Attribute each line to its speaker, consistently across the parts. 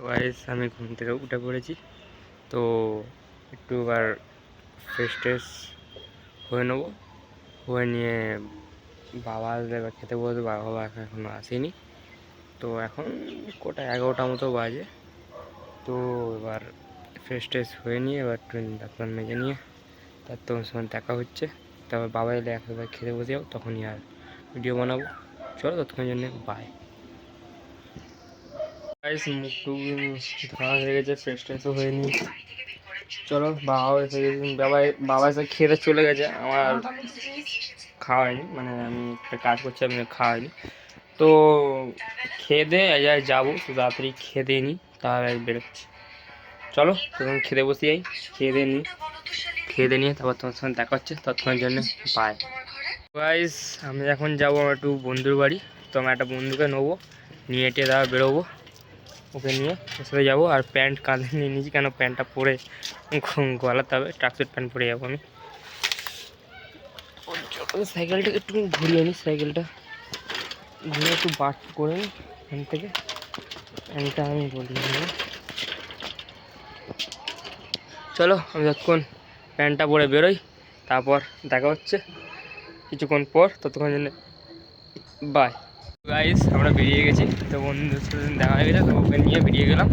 Speaker 1: Guys আমি ঘুম থেকে উঠে পড়েছি। তো একটু এবার ফ্রেশ ট্রেশ হয়ে নেবো, হয়ে নিয়ে বাবা আসলে এবার খেতে বসবে। বাবা এখনও আসেনি। তো এখন কটা 11টা মতো বাজে। তো এবার ফ্রেশ ট্রেশ হয়ে নিয়ে এবার একটু দাঁত মেজে নিয়ে তার তোমার সময় দেখা হচ্ছে। তারপর বাবা এলে একবার খেতে বসে যাও, তখনই আর ভিডিও বানাবো। চলো ততক্ষণের জন্য বাই। গাইস মুখ টুক ধোয়া হয়ে গেছে, ফ্রেশ ট্রেশও হয়নি। চলো বাবাও এসে গেছে। বাবা এসে খেতে চলে গেছে। আমার খাওয়া হয়নি, মানে আমি একটা কাজ করছি, আমি খাওয়া হয়নি। তো খেয়ে দিয়ে যাবো, তো তাড়াতাড়ি খেয়ে দিয়ে নিই, তার বেরোচ্ছি। চলো তখন খেতে বসে যাই, খেয়ে দিয়ে নিই, খেয়ে দিয়ে নিয়ে তারপর তোমার সঙ্গে দেখা হচ্ছে। ততক্ষণের জন্য বাই। গাইস আমি এখন যাবো আমার একটু বন্ধুর বাড়ি। তো আমার একটা বন্ধুকে নেবো, নিয়ে টেয়ে তারা বেরোবো, ওকে নিয়ে সাথে যাবো। আর প্যান্ট কাঁধে নিয়ে নিয়েছি, কেন প্যান্টটা পরে গলাতে হবে, ট্রাকসুট প্যান্ট পরে যাবো আমি। সাইকেলটাকে একটু ঘুরিয়ে নিই, সাইকেলটা ঘুরে একটু বাট করে নিই এখান থেকে। প্যান্টটা আমি বলি চলো আমি যতক্ষণ প্যান্টটা পরে বেরোই, তারপর দেখা হচ্ছে কিছুক্ষণ পর। ততক্ষণ জন্য বাই। গাইস আমরা বেরিয়ে গেছি, তো বন্ধুদের সাথে দেখা হয়ে গেছে, তো ওকে নিয়ে বেরিয়ে গেলাম।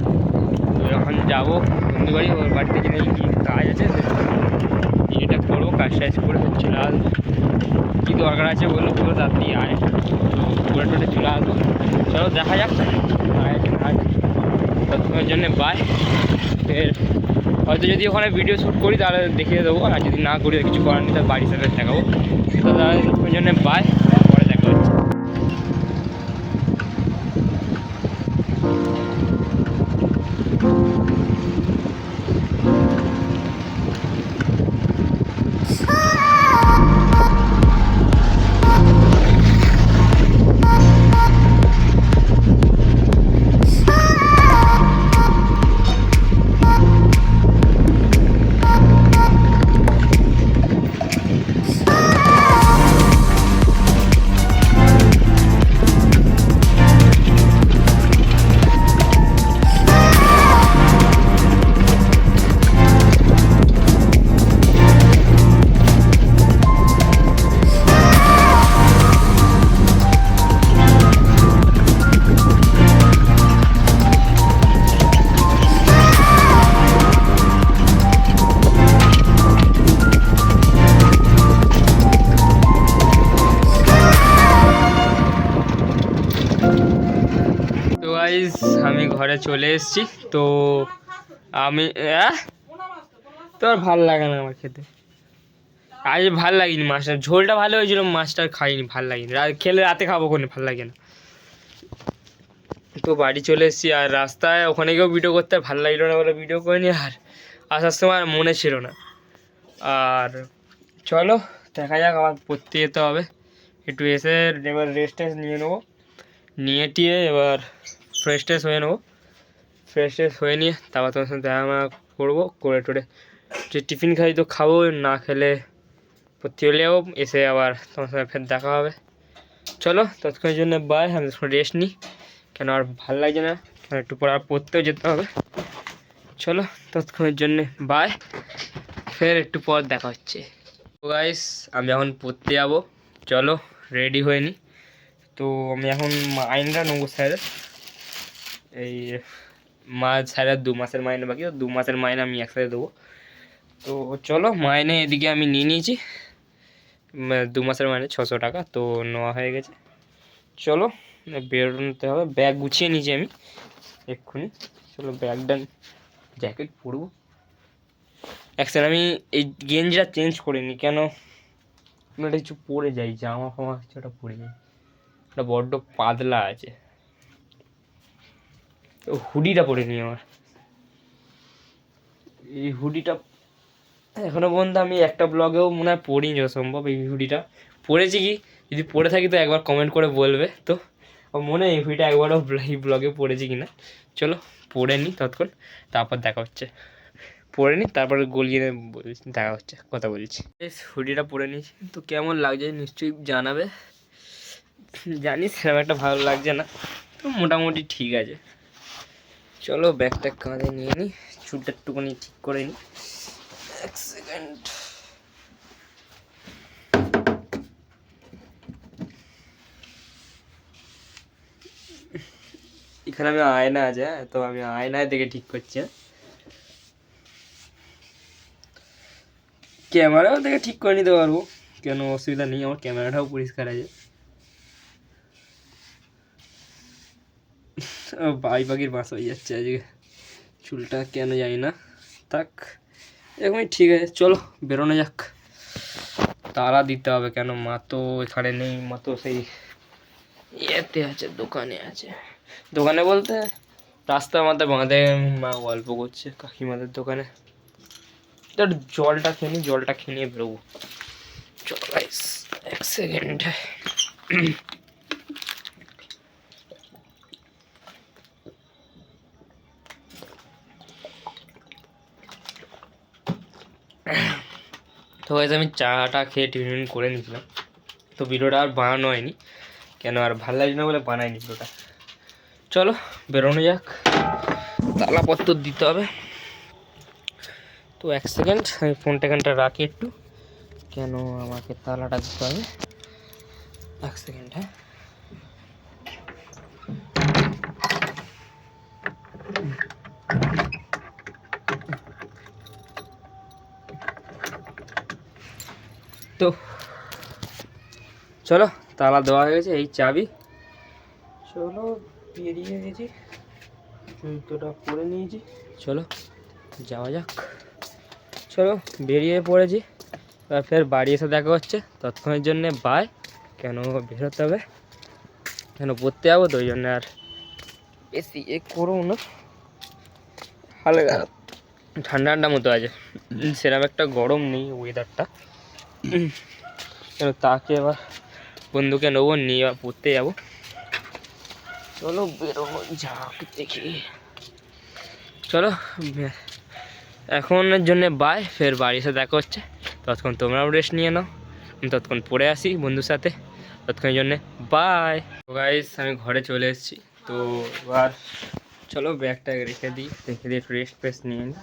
Speaker 1: তো এখন যাবো বন্ধু বাড়ি, ওর বাড়িতে গিয়ে কী কাজ আছে এটা করবো, কাজ টাজ করে চলে আসবো। কী দরকার আছে বললো, পুরো তাড়াতাড়ি আয়, তো ঘুরে টুরে চলে আসবো। চলো দেখা যাক ততক্ষণের জন্য বাই। ফের হয়তো যদি ওখানে ভিডিও শ্যুট করি তাহলে দেখিয়ে দেবো, আর যদি না করি কিছু করার নেই, তার বাড়ির সাথে দেখাবো। তো ততক্ষণের জন্য বাই, পরে দেখা হচ্ছে। তো গাইস আমি ঘরে চলে এসেছি। তো আমি তোর ভাল লাগে না আমার খেতে, আজ ভাল লাগেনি। মাছটার ঝোলটা ভালো হয়েছিল, মাছটা খাইনি, ভাল লাগেনি। খেলে রাতে খাবো, কোনো ভাল লাগে না। তো বাড়ি চলে এসেছি, আর রাস্তায় ওখানে গিয়েও ভিডিও করতে ভালো লাগলো না বলে ভিডিও করিনি, আর আসার সময় আর মনে ছিল না। আর চলো দেখা যাক, আবার পড়তে যেতে হবে। একটু এসে এবার রেস্ট টেস্ট নিয়ে নেবো, নিয়ে টিয়ে এবার ফ্রেশ ট্রেশ হয়ে নেবো। ফ্রেশ ট্রেশ হয়ে নিয়ে তারপর তোমার সাথে দেখা করবো, করে টোরে যে টিফিন খাই তো খাবো, না খেলে পড়তে চলে যাবো। এসে আবার তোমার সাথে ফের দেখা হবে। চলো ততক্ষণের জন্য বাই। আমি রেস্ট নিই, কেন আর ভাল লাগছে না, কেন একটু পর আর পড়তেও যেতে হবে। চলো ততক্ষণের জন্যে বাই, ফের একটু পর দেখা হচ্ছে। তো গাইস আমি এখন পড়তে যাবো, চলো রেডি হয়ে নিই। তো আমি এখন মাইনেটা নেবো স্যারের, এই স্যারের 2 মাসের মাইনে বাকি, তো 2 মাসের মাইনে আমি একসাথে দেবো। তো চলো মাইনে এদিকে আমি নিয়ে নিয়েছি, 2 মাসের মাইনে 600 টাকা তো নেওয়া হয়ে গেছে। চলো বেরোতে হবে, ব্যাগ গুছিয়ে নিয়েছি আমি এক্ষুনি। চলো ব্যাগটা, জ্যাকেট পরবো। অ্যাকচুয়ালি আমি এই গেঞ্জিটা চেঞ্জ করিনি, কেন একটা কিছু পরে যাই, জামা ফামা কিছু একটা পরে যাই, ওটা বড্ড পাতলা আছে। তো হুডিটা পরে নিই আমার, এই হুডিটা এখনো পর্যন্ত আমি একটা ব্লগেও মনে হয় পরিনি যত সম্ভব। এই হুডিটা পরেছি কি, যদি পরে থাকি তো একবার কমেন্ট করে বলবে। তো মনে হয় এই হুডিটা একবারও এই ব্লগে পরেছি কি না। চলো পরে নিই ততক্ষণ, তারপর দেখা হচ্ছে। পরে নিই তারপরে গলিয়ে দেখা হচ্ছে, কথা বলছি। বেশ হুডিটা পরে নিয়েছি, তো কেমন লাগছে নিশ্চয়ই জানাবে। জানি সেরকম একটা ভালো লাগছে না, তো মোটামুটি ঠিক আছে। চলো ব্যাগটা কাঁধে নিয়ে নিই, চুলটা একটুখানি ঠিক করে নিই। এক সেকেন্ড। এখানে আমি আয়না আছে, তো আমি আয়নায় দেখে ঠিক করছি। ক্যামেরাও দেখে ঠিক করে নিতে পারবো, কেন অসুবিধা নেই, আমার ক্যামেরাটাও পরিষ্কার আছে। বাই পাখির বাস হয়ে যাচ্ছে আজকে, চুলটা কেন জানি না। থাক, এরকমই ঠিক আছে। চলো বেরোনো যাক। তালা দিতে হবে, কেন মা তো এখানে নেই, মা তো সেই ইয়েতে আছে, দোকানে আছে। দোকানে বলতে রাস্তার মধ্যে বাঁধে মা গল্প করছে কাকিমাদের দোকানে। তোর জলটা খেয়ে নি, জলটা খেয়ে নিয়ে বেরোবো। চলো গাইস, এক সেকেন্ড। তো গাইস আমি চাটা খেয়ে টিফিন করে নিয়েছিলাম, তো ভিডিওটা আর বানানো হয়নি, কেন আর ভালো লাগছে না বলে বানাইনি ভিডিওটা। চলো বেরোনো যাক, তালাপত্র দিতে হবে। তো এক সেকেন্ড, আমি ফোনটা এখানটা রাখি একটু, কেন আমাকে তালাটা দিতে হবে। এক সেকেন্ড। হ্যাঁ, তো চলো তালা দেওয়া হয়ে গেছে, এই চাবি। চলো বেরিয়ে গেছি, জুতোটা পরে নিয়েছি, চলো যাওয়া যাক। চলো বেরিয়ে পড়েছি, এবার ফের বাড়ি এসে দেখা হচ্ছে। তৎক্ষণের জন্যে বাই, কেন বেরোতে হবে, কেন পড়তে যাবো, তো ওই জন্য আর বেশি এ করবো না। হালকা ঠান্ডা ঠান্ডা মতো আছে, সেরকম একটা গরম নেই ওয়েদারটা। কেন তাকে এবার বন্ধুকে নেবো, নিয়ে এবার পড়তে যাবো। চলো বেরোনো যাক, দেখি। চলো এখনের জন্য বাই, ফের বাড়ি এসে দেখা হচ্ছে। ততক্ষণ তোমরাও রেস্ট নিয়ে নাও, আমি ততক্ষণ পড়ে আসি বন্ধুর সাথে। ততক্ষণের জন্যে বাই। গাইস আমি ঘরে চলে এসেছি, তো এবার চলো ব্যাগটা রেখে দিই, রেখে দিয়ে একটু রেস্ট ফেস্ট নিয়ে নিই।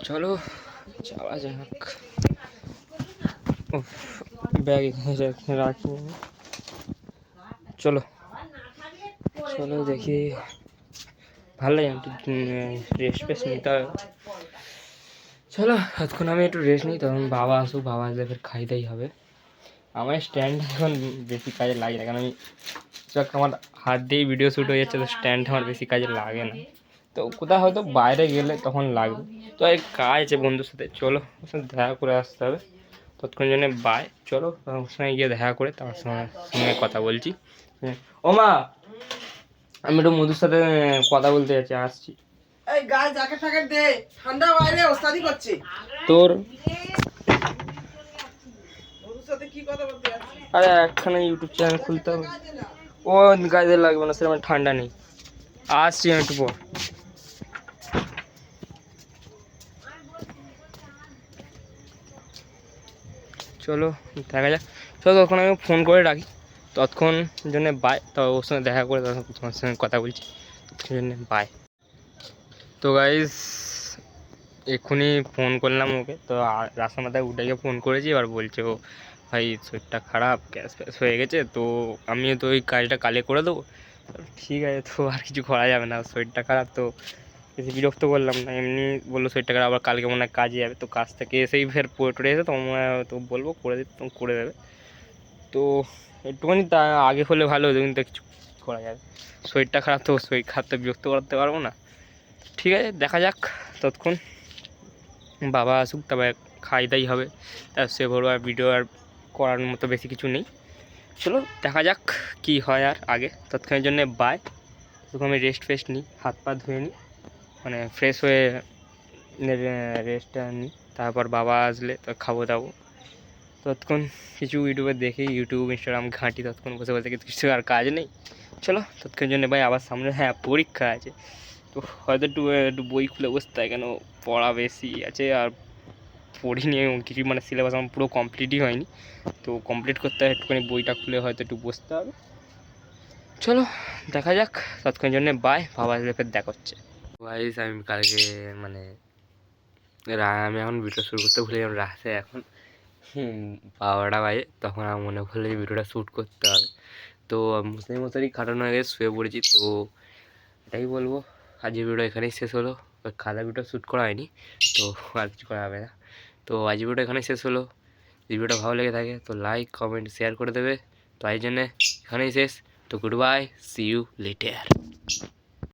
Speaker 1: চলো যাওয়া যাক। ব্যাগ এখানে রাখি, চলো চলো দেখি। ভালো লাগে একটু রেস্ট ফেস্ট নিতে হবে। চলো ততক্ষণ আমি একটু রেস্ট নিই, তখন বাবা আসুক, বাবা আসলে ফের খাইতেই হবে। আমার স্ট্যান্ড এখন বেশি কাজে লাগে না, কারণ আমি আমার হাত দিয়েই ভিডিও শ্যুট হয়ে যাচ্ছে, তো স্ট্যান্ড আমার বেশি কাজে লাগে না। তো কোথাও হয়তো বাইরে গেলে তখন লাগবে। তো এক কাজ আছে বন্ধুর সাথে, চলো ওর সাথে দেখা করে আসতে হবে। ততক্ষণ জন্য বাই, চলো ওর সঙ্গে গিয়ে দেখা করে তার সঙ্গে কথা বলছি। ও মা, আমি একটু মধুর সাথে কথা বলতে যাচ্ছি, আসছি।
Speaker 2: এই গায়ে জ্যাকেট ফ্যাকেট দে, ঠান্ডা বাইরে ওস্তাদি করছে।
Speaker 1: তোর
Speaker 2: ওর সাথে কি কথা বলতে যাচ্ছিস?
Speaker 1: আরে একখানে ইউটিউব চ্যানেল খুলতে হবে, ও গায়ে লাগবে না, সেরকম ঠান্ডা নেই। আসছি আমি একটু পর। চলো দেখা যাক। চলো তখন আমি ফোন করে রাখি, ততক্ষণ জন্য বাই। তো ওর সঙ্গে দেখা করে তখন তোমার সঙ্গে কথা বলছি, ততক্ষণ জন্য বাই। তো গাইস এক্ষুনি ফোন করলাম ওকে, তো রাস্তার মাথায় উঠে গিয়ে ফোন করেছি, এবার বলছে ও ভাই শরীরটা খারাপ, গ্যাস ফ্যাস হয়ে গেছে, তো আমিও তো ওই কাজটা কালে করে দেবো। ঠিক আছে, তো আর কিছু করা যাবে না, শরীরটা খারাপ তো বেশি বিরক্ত করলাম না। এমনি বললো শরীরটা খারাপ, আবার কালকে মনে হয় কাজে যাবে, তো কাজ থেকে এসেই ফের পড়ে টরে এসে তোমার তো বলবো করে দিতে, তো করে দেবে। তো একটুখানি তা আগে হলে ভালো হতো, কিন্তু কিছু করা যাবে, শরীরটা খারাপ, তো শরীর খারাপ তো বিরক্ত করতে পারবো না। ঠিক আছে দেখা যাক, ততক্ষণ বাবা আসুক, তবে খাই দাই হবে, তার সে ভরো আর ভিডিও আর করার মতো বেশি কিছু নেই। চলো দেখা যাক কি হয় আর আগে। তৎক্ষণের জন্য বাই। তখন আমি রেস্ট ফেস্ট নিই, হাত পা ধুয়ে নিই, মানে ফ্রেশ হয়ে রেস্টটা নিই, তারপর বাবা আসলে তো খাবো দাবো। ততক্ষণ কিছু ইউটিউবে দেখি, ইউটিউব ইনস্টাগ্রাম ঘাঁটি, ততক্ষণ বসে বসে কিছু আর কাজ নেই। চলো ততক্ষণের জন্য ভাই, আবার সামনে হ্যাঁ পরীক্ষা আছে, তো হয়তো একটু একটু বই খুলে বসতে হয়, কেন পড়া বেশি আছে আর পড়িনি এবং কিছু, মানে সিলেবাস আমার পুরো কমপ্লিটই হয়নি, তো কমপ্লিট করতে হয়, একটুখানি বইটা খুলে হয়তো একটু বসতে হবে। চলো দেখা যাক, ততক্ষণের জন্য বাই, বাবা আসলে ফের দেখা হচ্ছে। গাইস আমি কালকে মানে আমি এখন ভিডিও শুরু করতে ভুলে গেলাম রাতে এখন 12টা বাজে, তখন আমার মনে পড়লো এই ভিডিওটা শ্যুট করতে হবে। তো মশারি খাটানো হয়ে গেছে, শুয়ে পড়েছি। তো এটাই বলবো, আজকের ভিডিও এখানেই শেষ হলো। ওই খাদা ভিডিও শ্যুট করা হয়নি, তো আর কিছু করা হবে না। তো আজ ভিডিওটা এখানেই শেষ হলো। যদি ভিডিওটা ভালো লেগে থাকে তো লাইক কমেন্ট শেয়ার করে দেবে। তো এই জন্যে এখানেই শেষ। তো good bye, see you letter.